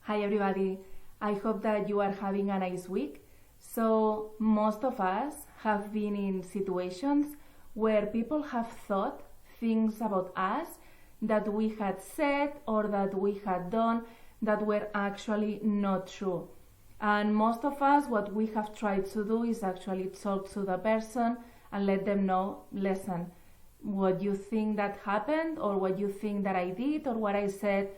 Hi everybody, I hope that you are having a nice week. So most of us have been in situations where people have thought things about us that we had said or that we had done that were actually not true. And most of us, what we have tried to do is actually talk to the person and let them know, listen, what you think that happened or what you think that I did or what I said,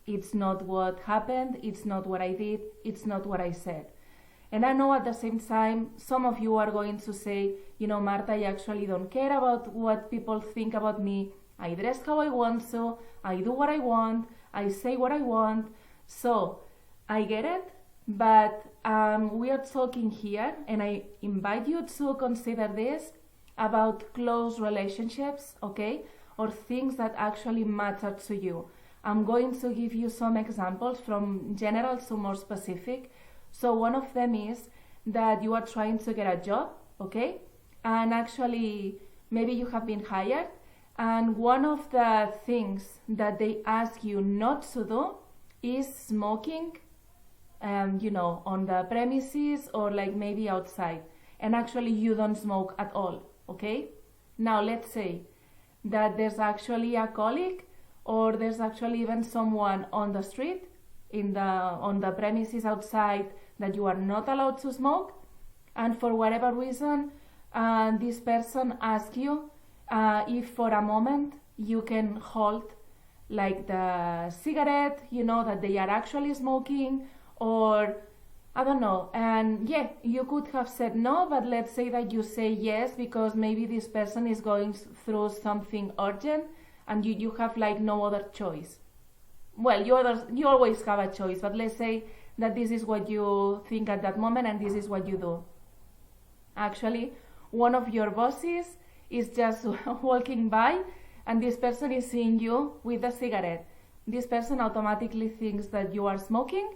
it's not what happened, it's not what I did, it's not what I said. And I know at the same time, some of you are going to say, Marta, I actually don't care about what people think about me. I dress how I want to, I do what I want, I say what I want. So, I get it, but we are talking here, and I invite you to consider this about close relationships, okay? Or things that actually matter to you. I'm going to give you some examples from general to more specific. So one of them is that you are trying to get a job, okay? And actually, maybe you have been hired. And one of the things that they ask you not to do is smoking, on the premises or like maybe outside. And actually you don't smoke at all, okay? Now let's say that there's actually a colleague or there's actually even someone on the street on the premises outside that you are not allowed to smoke, and for whatever reason this person asks you if for a moment you can hold like the cigarette that they are actually smoking, or I don't know, and yeah, you could have said no, but let's say that you say yes because maybe this person is going through something urgent and you have like no other choice. Well, you always have a choice, but let's say that this is what you think at that moment and this is what you do. Actually, one of your bosses is just walking by and this person is seeing you with a cigarette. This person automatically thinks that you are smoking,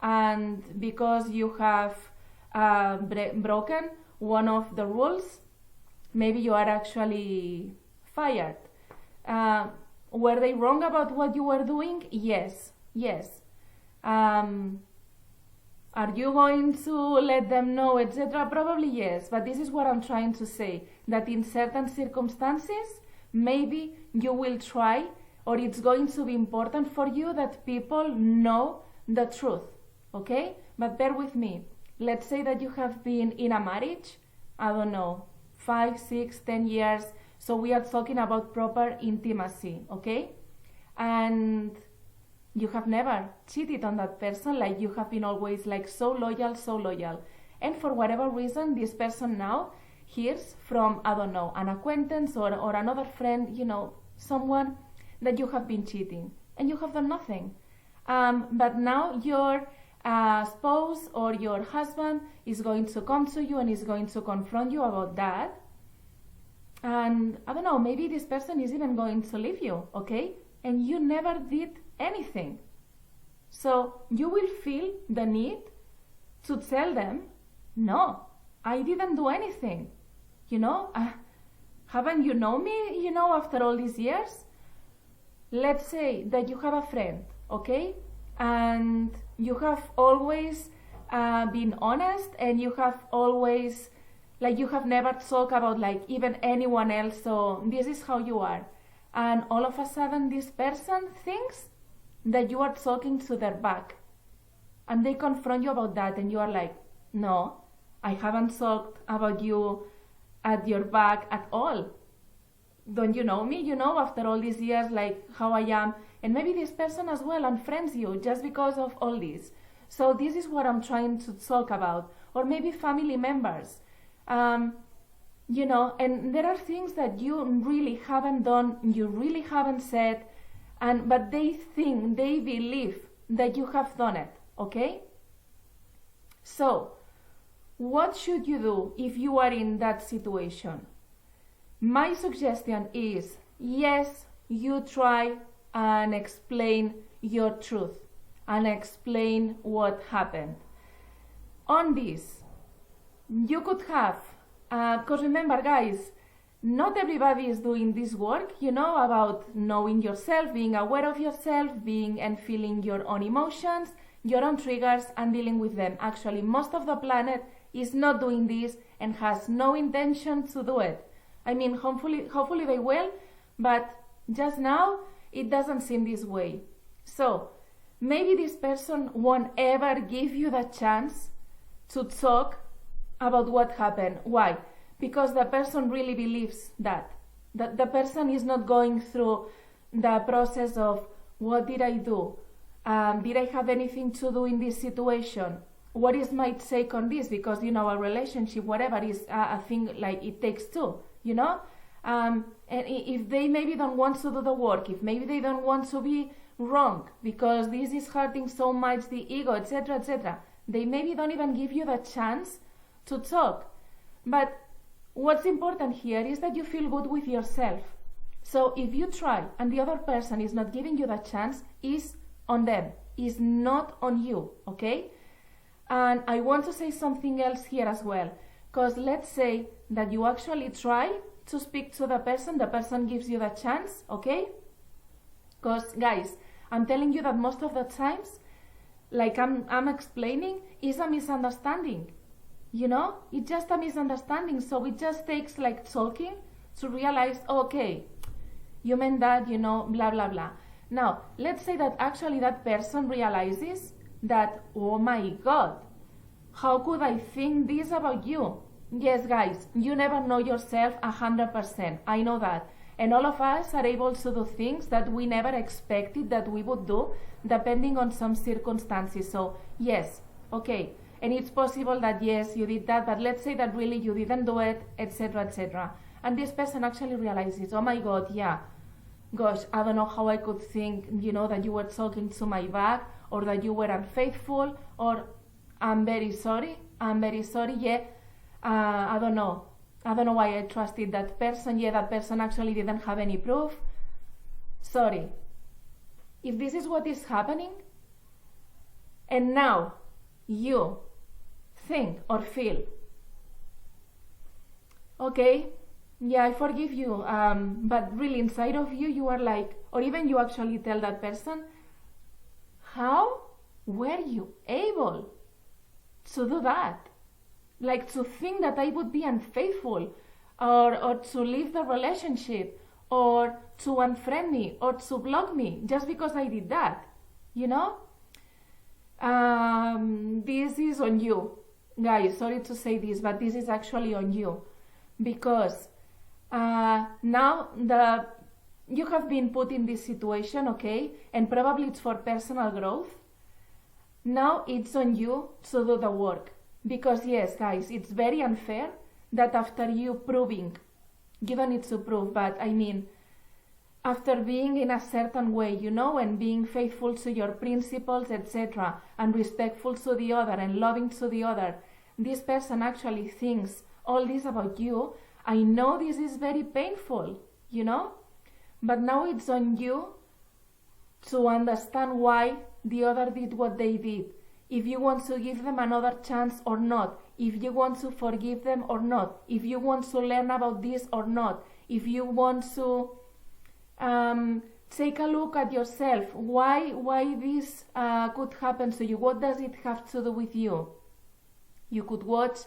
and because you have broken one of the rules, maybe you are actually fired. Were they wrong about what you were doing? Yes. Are you going to let them know, etc.? Probably yes, but this is what I'm trying to say, that in certain circumstances, maybe you will try, or it's going to be important for you that people know the truth, okay? But bear with me. Let's say that you have been in a marriage, I don't know, 5, 6, 10 years, so we are talking about proper intimacy, okay? And you have never cheated on that person, like you have been always like so loyal. And for whatever reason, this person now hears from, I don't know, an acquaintance or another friend, someone that you have been cheating and you have done nothing. But now your spouse or your husband is going to come to you and is going to confront you about that. And I don't know, maybe this person is even going to leave you, okay? And you never did anything. So you will feel the need to tell them, no, I didn't do anything. Haven't you known me, after all these years? Let's say that you have a friend, okay? And you have always been honest, and you have always, you have never talked about even anyone else, so this is how you are. And all of a sudden this person thinks that you are talking to their back. And they confront you about that and you are like, no, I haven't talked about you at your back at all. Don't you know me? After all these years, how I am. And maybe this person as well unfriends you just because of all this. So this is what I'm trying to talk about. Or maybe family members. And there are things that you really haven't done, you really haven't said, but they believe that you have done it, okay? So, what should you do if you are in that situation? My suggestion is, yes, you try and explain your truth and explain what happened. On this, you could have, because remember guys, not everybody is doing this work, about knowing yourself, being aware of yourself, being and feeling your own emotions. your own triggers and dealing with them. Actually, most of the planet is not doing this and has no intention to do it. I mean, hopefully they will, but just now it doesn't seem this way. So maybe this person won't ever give you the chance to talk about what happened. Why? Because the person really believes that the person is not going through the process of what did I do? Did I have anything to do in this situation? What is my take on this? Because, a relationship, whatever, is a thing like it takes two, And if they maybe don't want to do the work, if maybe they don't want to be wrong because this is hurting so much the ego, etc., etc., they maybe don't even give you the chance to talk. But what's important here is that you feel good with yourself. So if you try and the other person is not giving you the chance, is on them, is not on you, okay? And I want to say something else here as well, because let's say that you actually try to speak to the person gives you the chance, okay? Because guys, I'm telling you that most of the times, like I'm explaining, is a misunderstanding. It's just a misunderstanding. So it just takes like talking to realize, okay, you meant that, blah, blah, blah. Now, let's say that actually that person realizes that, oh my God, how could I think this about you? Yes, guys, you never know yourself 100%. I know that. And all of us are able to do things that we never expected that we would do, depending on some circumstances. So, yes, okay. And it's possible that, yes, you did that, but let's say that really you didn't do it, etc., etc. And this person actually realizes, oh my God, yeah, gosh, I don't know how I could think, that you were talking to my back, or that you were unfaithful, or I'm very sorry, yeah, I don't know why I trusted that person, yeah, that person actually didn't have any proof, sorry. If this is what is happening, and now you think or feel, okay, yeah, I forgive you, but really inside of you, you are like, or even you actually tell that person, how were you able to do that? Like to think that I would be unfaithful, or to leave the relationship, or to unfriend me, or to block me just because I did that, This is on you. Guys, sorry to say this, but this is actually on you. Because now you have been put in this situation, okay? And probably it's for personal growth. Now it's on you to do the work. Because yes, guys, it's very unfair that after you proving, you don't need to prove, but I mean, after being in a certain way, and being faithful to your principles, etc., and respectful to the other and loving to the other, this person actually thinks all this about you. I know this is very painful, but now it's on you to understand why the other did what they did. If you want to give them another chance or not, if you want to forgive them or not, if you want to learn about this or not, if you want to take a look at yourself, why this could happen to you, what does it have to do with you? You could watch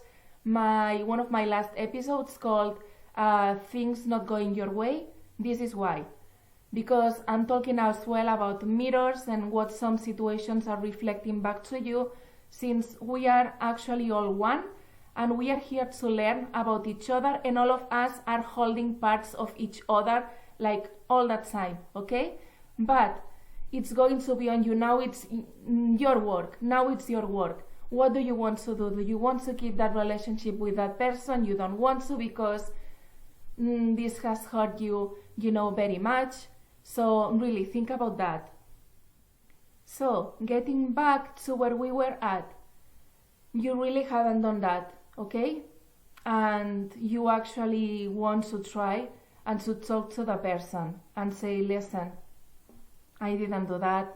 one of my last episodes called Things Not Going Your Way. This is why. Because I'm talking as well about mirrors and what some situations are reflecting back to you, since we are actually all one and we are here to learn about each other, and all of us are holding parts of each other like all that time, okay? But it's going to be on you. Now it's your work. Now it's your work. What do you want to do? Do you want to keep that relationship with that person? You don't want to because this has hurt you, very much. So really think about that. So getting back to where we were at, you really haven't done that, okay? And you actually want to try and to talk to the person and say, listen, I didn't do that,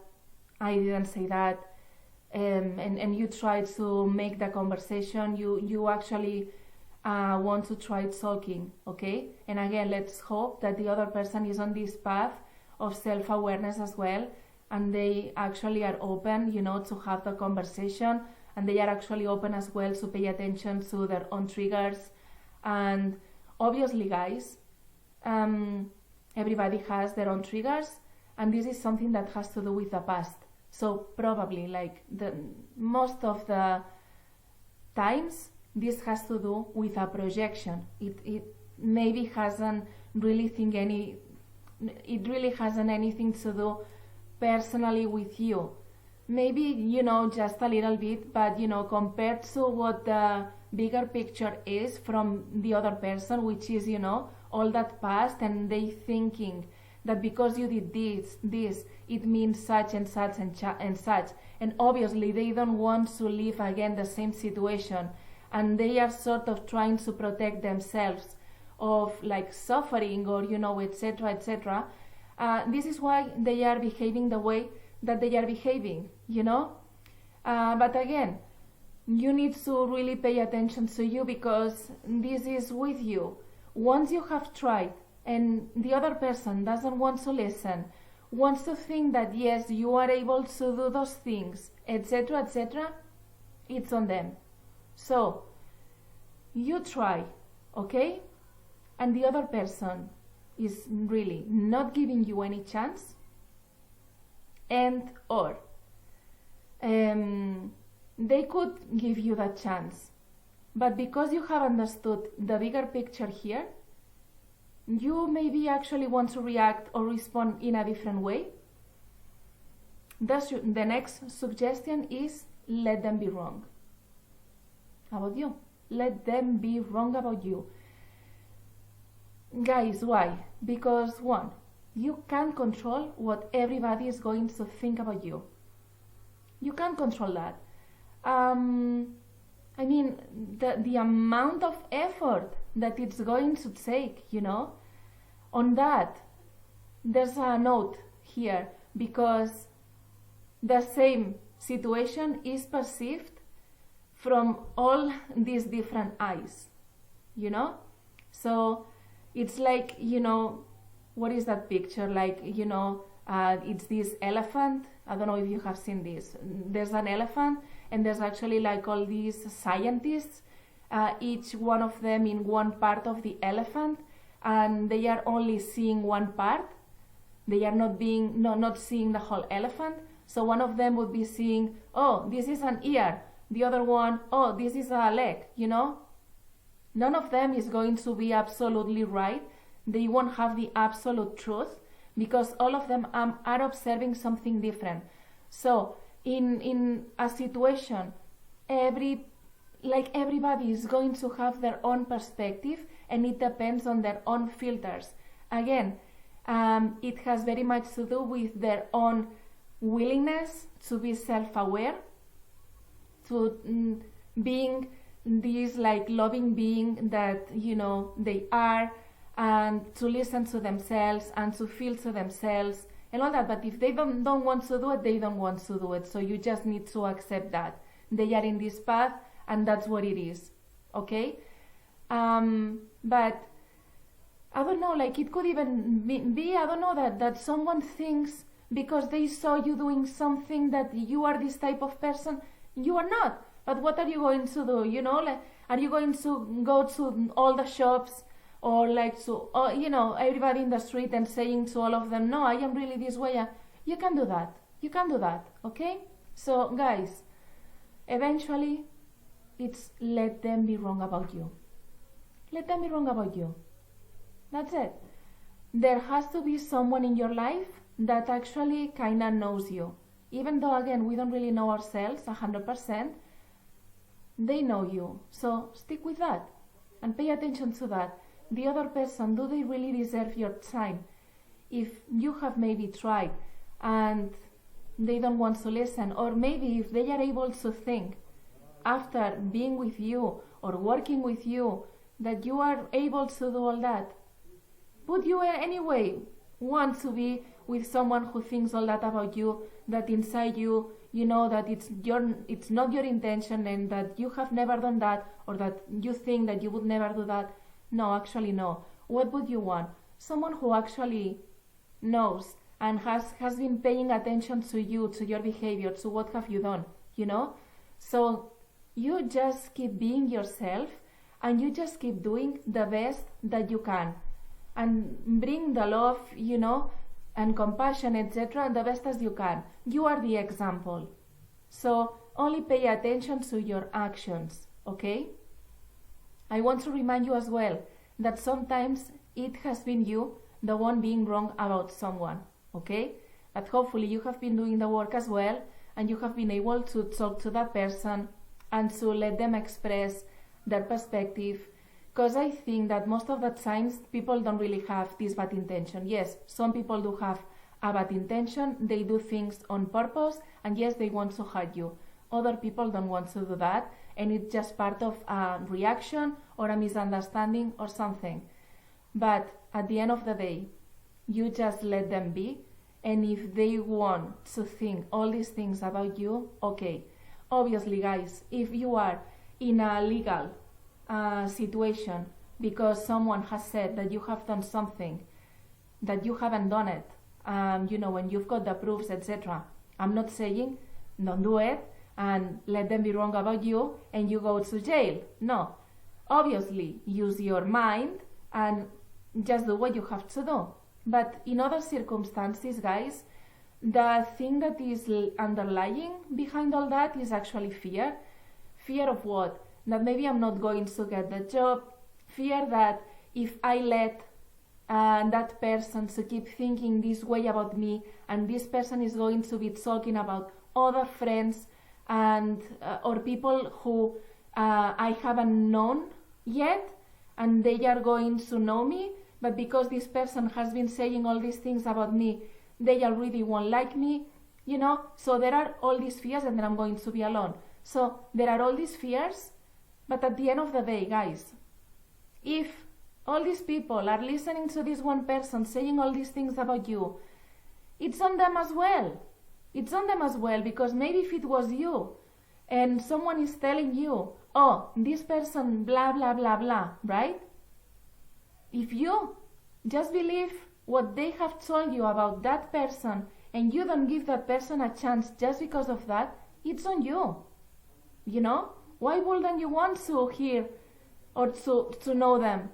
I didn't say that, and you try to make the conversation, you actually want to try talking, okay? And again, let's hope that the other person is on this path of self-awareness as well, and they actually are open, to have the conversation, and they are actually open as well to pay attention to their own triggers. And obviously, guys, everybody has their own triggers, and this is something that has to do with the past. So probably, like, the most of the times, this has to do with a projection. It maybe hasn't really hasn't anything to do personally with you. Maybe, just a little bit, but, compared to what the bigger picture is from the other person, which is, all that past, and they thinking that because you did this, it means such and such and such. And obviously they don't want to live again the same situation, and they are sort of trying to protect themselves of like suffering or, etc., etc. This is why they are behaving the way that they are behaving, But again, you need to really pay attention to you, because this is with you. Once you have tried and the other person doesn't want to listen, wants to think that yes, you are able to do those things, etc., etc., it's on them. So you try, okay? And the other person is really not giving you any chance, and or they could give you that chance, but because you have understood the bigger picture here, you maybe actually want to react or respond in a different way. The next suggestion is let them be wrong about you. Let them be wrong about you. Guys, why? Because one, you can't control what everybody is going to think about you. You can't control that. I mean, the amount of effort that it's going to take, on that, there's a note here, because the same situation is perceived from all these different eyes, So it's like, what is that picture? Like, it's this elephant. I don't know if you have seen this. There's an elephant, and there's actually like all these scientists, each one of them in one part of the elephant, and they are only seeing one part. They are not seeing the whole elephant. So one of them would be seeing, oh, this is an ear. The other one, oh, this is a leg, None of them is going to be absolutely right. They won't have the absolute truth, because all of them are observing something different. So in a situation, everybody is going to have their own perspective, and it depends on their own filters. Again, it has very much to do with their own willingness to be self-aware, to being this like loving being that they are, and to listen to themselves and to feel to themselves and all that. But if they don't want to do it, they don't want to do it. So you just need to accept that they are in this path, and that's what it is, okay? But I don't know, like it could even be I don't know, that someone thinks because they saw you doing something that you are this type of person. You are not. But what are you going to do? Like, are you going to go to all the shops, or like to everybody in the street and saying to all of them, no, I am really this way? You can do that. You can do that, okay? So guys, eventually it's let them be wrong about you. Let them be wrong about you. That's it. There has to be someone in your life that actually kind of knows you. Even though, again, we don't really know ourselves 100%, they know you. So stick with that and pay attention to that. The other person, do they really deserve your time? If you have maybe tried and they don't want to listen, or maybe if they are able to think after being with you or working with you that you are able to do all that, would you anyway want to be with someone who thinks all that about you, that inside you, that it's not your intention, and that you have never done that, or that you think that you would never do that? No, actually no. What would you want? Someone who actually knows and has been paying attention to you, to your behavior, to what have you done, So you just keep being yourself, and you just keep doing the best that you can, and bring the love, and compassion, etc., the best as you can. You are the example. So only pay attention to your actions, okay? I want to remind you as well that sometimes it has been you, the one being wrong about someone, okay? But hopefully you have been doing the work as well, and you have been able to talk to that person and to let them express their perspective, because I think that most of the times people don't really have this bad intention. Yes, some people do have a bad intention, they do things on purpose, and yes, they want to hurt you. Other people don't want to do that, and it's just part of a reaction or a misunderstanding or something. But at the end of the day, you just let them be, and if they want to think all these things about you, okay. Obviously, guys, if you are in a legal situation because someone has said that you have done something that you haven't done it, when you've got the proofs, etc., I'm not saying don't do it and let them be wrong about you and you go to jail. No, obviously use your mind and just do what you have to do. But in other circumstances, guys, the thing that is underlying behind all that is actually fear. Fear of what? That maybe I'm not going to get the job. Fear that if I let that person to keep thinking this way about me, and this person is going to be talking about other friends and or people who I haven't known yet, and they are going to know me, but because this person has been saying all these things about me, they already won't like me, So there are all these fears, and then I'm going to be alone. So there are all these fears, but at the end of the day, guys, if all these people are listening to this one person saying all these things about you, it's on them as well. It's on them as well, because maybe if it was you and someone is telling you, oh, this person, blah, blah, blah, blah, right? If you just believe what they have told you about that person and you don't give that person a chance just because of that, it's on you. Why wouldn't you want to hear or to know them,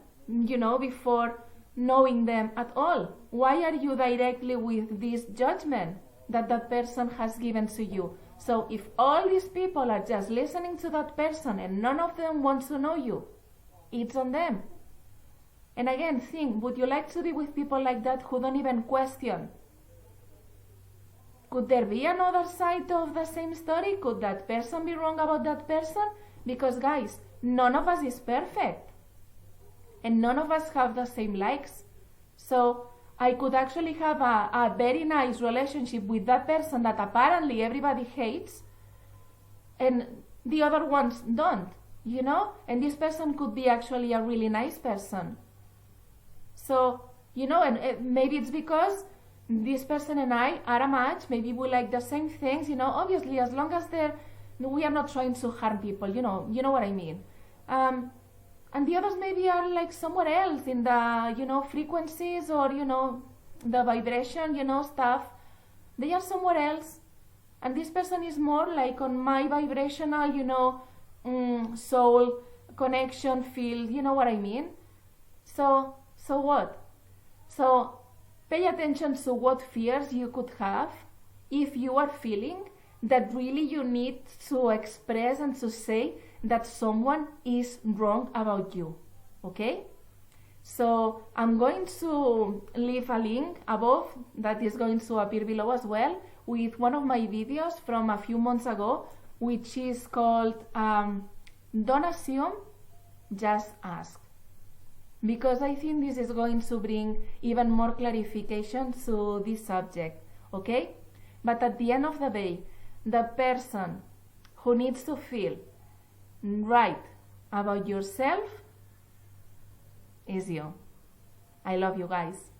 before knowing them at all? Why are you directly with this judgment that person has given to you? So if all these people are just listening to that person and none of them wants to know you, it's on them. And again, think, would you like to be with people like that who don't even question? Could there be another side of the same story? Could that person be wrong about that person? Because guys, none of us is perfect. And none of us have the same likes. So I could actually have a very nice relationship with that person that apparently everybody hates, and the other ones don't, And this person could be actually a really nice person. So, and maybe it's because this person and I are a match. Maybe we like the same things, Obviously, as long as we are not trying to harm people, you know what I mean. And the others maybe are like somewhere else in the, frequencies or, the vibration, stuff. They are somewhere else. And this person is more like on my vibrational, soul connection field, you know what I mean? So what? So pay attention to what fears you could have if you are feeling that really you need to express and to say that someone is wrong about you, okay? So I'm going to leave a link above that is going to appear below as well with one of my videos from a few months ago, which is called Don't Assume, Just Ask. Because I think this is going to bring even more clarification to this subject, okay? But at the end of the day, the person who needs to feel right about yourself is you. I love you guys.